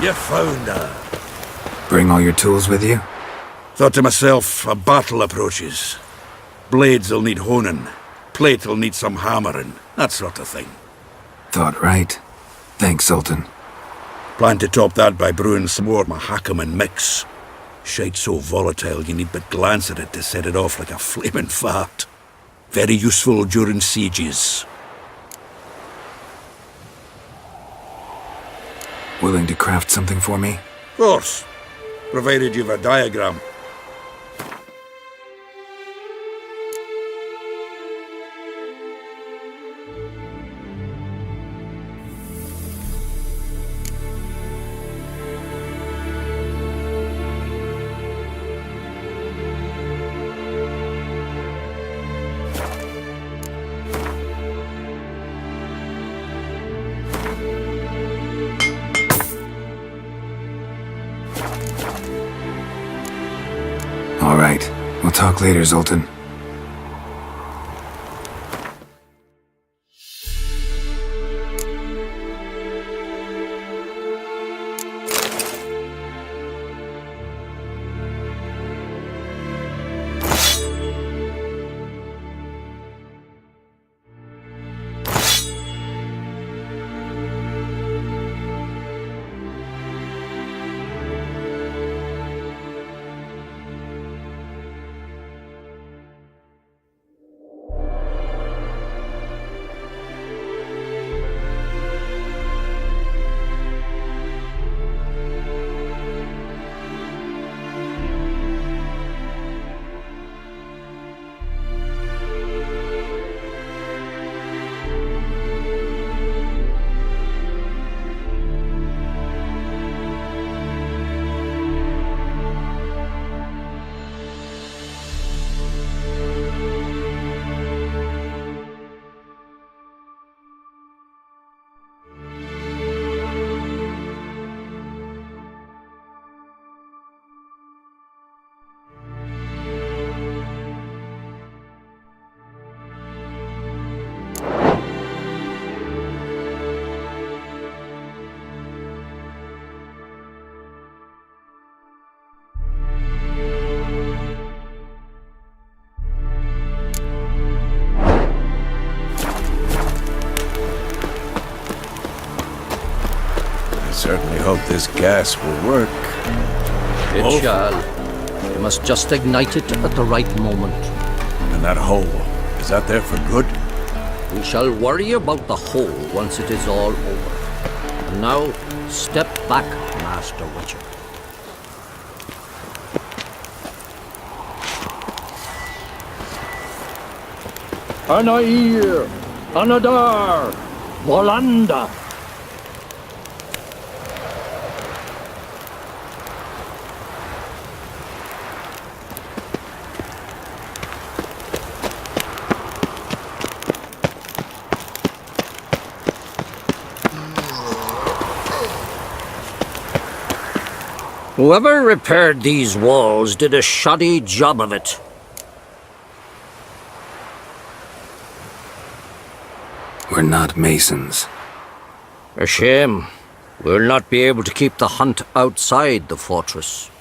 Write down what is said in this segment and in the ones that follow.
You found her. Bring all your tools with you? Thought to myself, a battle approaches. Blades'll need honing. Plate'll need some hammering. That sort of thing. Thought right. Thanks, Sultan. Plan to top that by brewing some more Mahakaman mix. Shite so volatile you need but glance at it to set it off like a flaming fart. Very useful during sieges. Willing to craft something for me? Of course. Provided you've a diagram. All right. We'll talk later, Zoltan. Certainly hope this gas will work. It shall. You must just ignite it at the right moment. And that hole, is that there for good? We shall worry about the hole once it is all over. And now, step back, Master Witcher. Anair, Anadar, Volanda. Whoever repaired these walls did a shoddy job of it. We're not masons. A shame. We'll not be able to keep the hunt outside the fortress.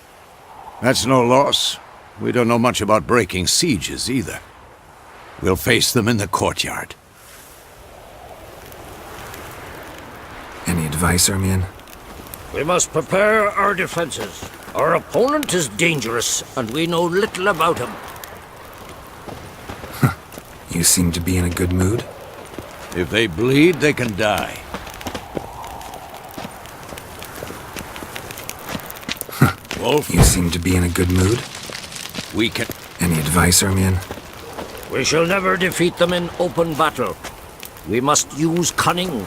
That's no loss. We don't know much about breaking sieges either. We'll face them in the courtyard. Any advice, Ermion? We must prepare our defenses. Our opponent is dangerous, and we know little about him. You seem to be in a good mood. If they bleed, they can die. Wolf, You seem to be in a good mood. we can... Any advice, Ermion? We shall never defeat them in open battle. We must use cunning.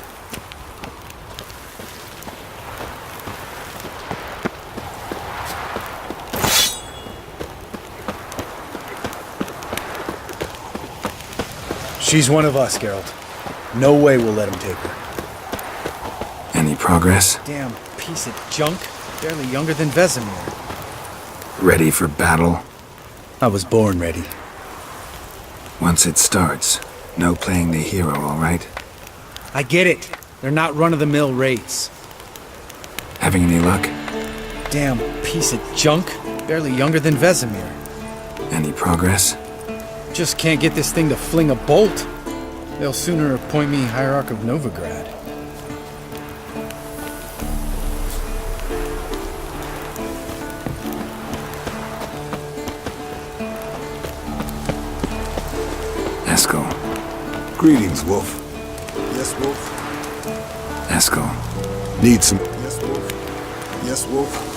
She's one of us, Geralt. No way we'll let him take her. Any progress? Damn piece of junk. Barely younger than Vesemir. Ready for battle? I was born ready. Once it starts, no playing the hero, all right? I get it. They're not run-of-the-mill raids. Having any luck? Damn piece of junk. Barely younger than Vesemir. Any progress? Just can't get this thing to fling a bolt. They'll sooner appoint me Hierarch of Novigrad. Eskel. Greetings, Wolf. Yes, Wolf. Eskel. Need some... Yes, Wolf. Yes, Wolf.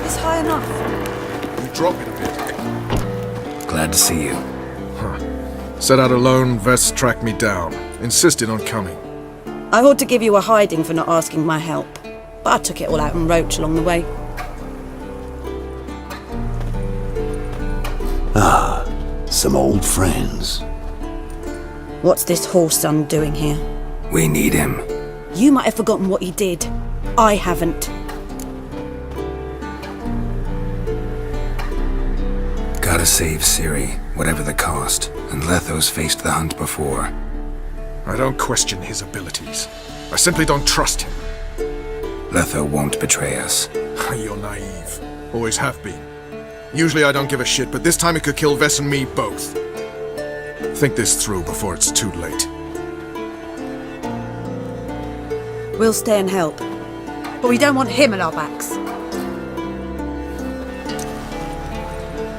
It's high enough. You drop it a bit. Glad to see you. Set out alone, Vess tracked me down. Insisted on coming. I ought to give you a hiding for not asking my help, but I took it all out in Roach along the way. Some old friends. What's this horse son doing here? We need him. You might have forgotten what he did. I haven't. Gotta save Ciri, whatever the cost, and Letho's faced the hunt before. I don't question his abilities. I simply don't trust him. Letho won't betray us. You're naive. Always have been. Usually I don't give a shit, but this time it could kill Vess and me both. Think this through before it's too late. We'll stay and help. But we don't want him at our backs.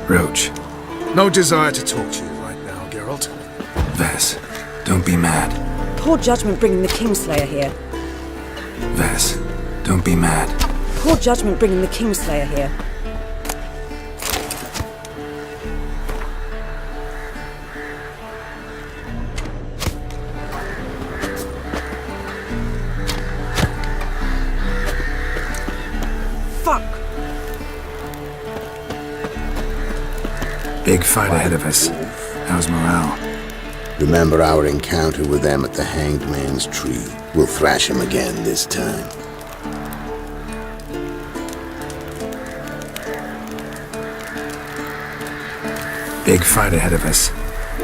Roach. No desire to talk to you right now, Geralt. Vess, don't be mad. Poor judgment bringing the Kingslayer here. Vess, don't be mad. Poor judgment bringing the Kingslayer here. Fuck! Big fight ahead of us. How's morale? Remember our encounter with them at the Hanged Man's Tree. We'll thrash him again this time. Big fight ahead of us.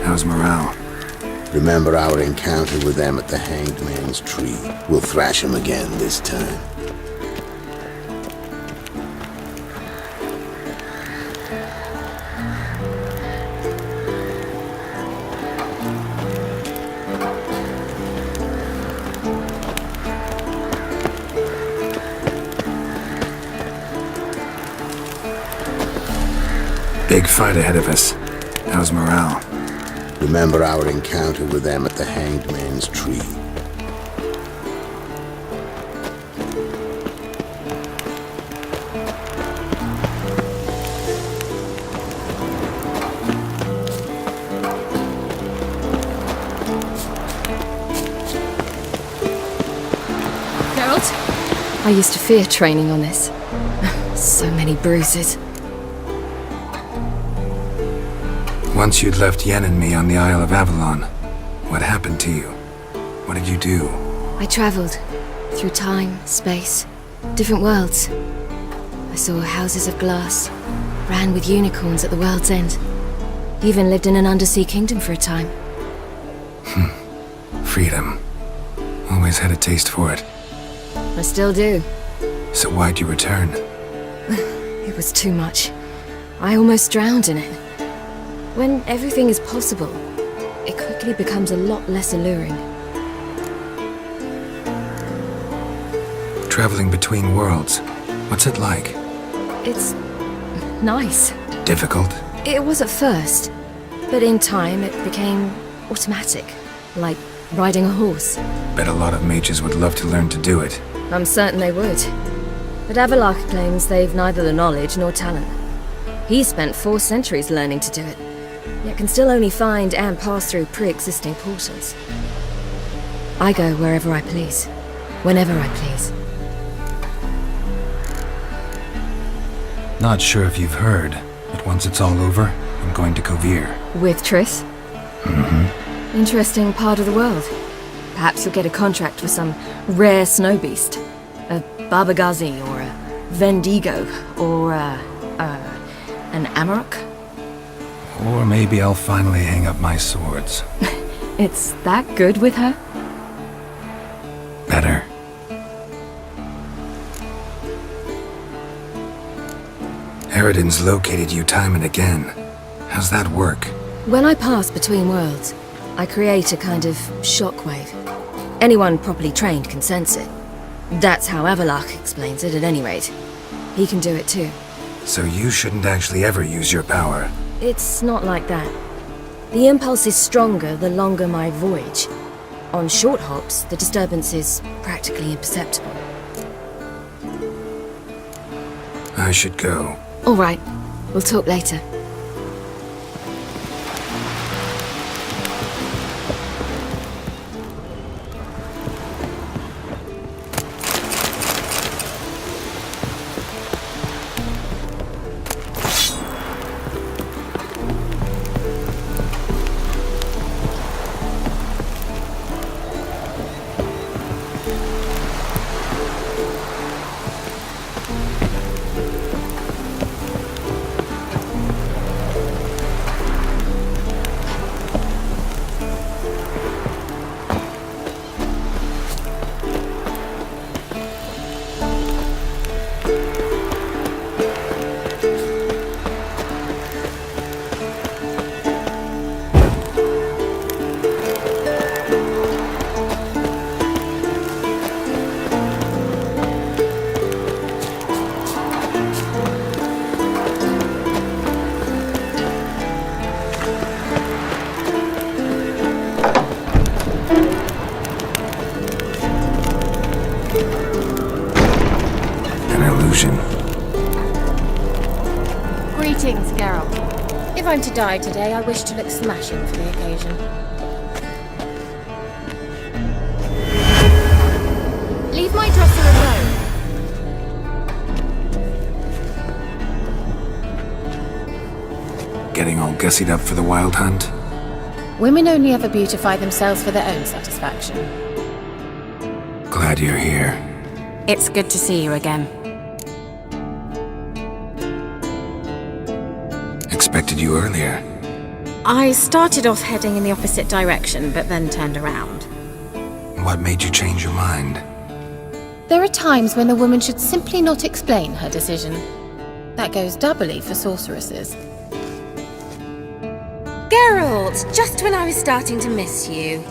How's morale? Remember our encounter with them at the Hanged Man's Tree. We'll thrash him again this time. Big fight ahead of us. How's morale? Remember our encounter with them at the Hanged Man's Tree. Geralt? I used to fear training on this. So many bruises. Once you'd left Yen and me on the Isle of Avalon, what happened to you? What did you do? I traveled through time, space, different worlds. I saw houses of glass, ran with unicorns at the world's end. Even lived in an undersea kingdom for a time. Freedom. Always had a taste for it. I still do. So why'd you return? It was too much. I almost drowned in it. When everything is possible, it quickly becomes a lot less alluring. Traveling between worlds. What's it like? It's nice. Difficult? It was at first, but in time it became automatic, like riding a horse. Bet a lot of mages would love to learn to do it. I'm certain they would. But Avalok claims they've neither the knowledge nor talent. He spent 4 centuries learning to do it, yet can still only find and pass through pre-existing portals. I go wherever I please, whenever I please. Not sure if you've heard, but once it's all over, I'm going to Kovir. With Triss? Mm-hmm. Interesting part of the world. Perhaps you'll get a contract for some rare snow beast. A Babagazi, or a Vendigo, or an Amarok? Or maybe I'll finally hang up my swords. It's that good with her? Better. Eridan's located you time and again. How's that work? When I pass between worlds, I create a kind of shockwave. Anyone properly trained can sense it. That's how Avalok explains it, at any rate. He can do it too. So you shouldn't actually ever use your power. It's not like that. The impulse is stronger the longer my voyage. On short hops, the disturbance is practically imperceptible. I should go. All right. We'll talk later. Greetings, Geralt. If I'm to die today, I wish to look smashing for the occasion. Leave my dresser alone. Getting all gussied up for the wild hunt? Women only ever beautify themselves for their own satisfaction. Glad you're here. It's good to see you again. Expected you earlier. I started off heading in the opposite direction, but then turned around. What made you change your mind? There are times when a woman should simply not explain her decision. That goes doubly for sorceresses. Geralt, just when I was starting to miss you.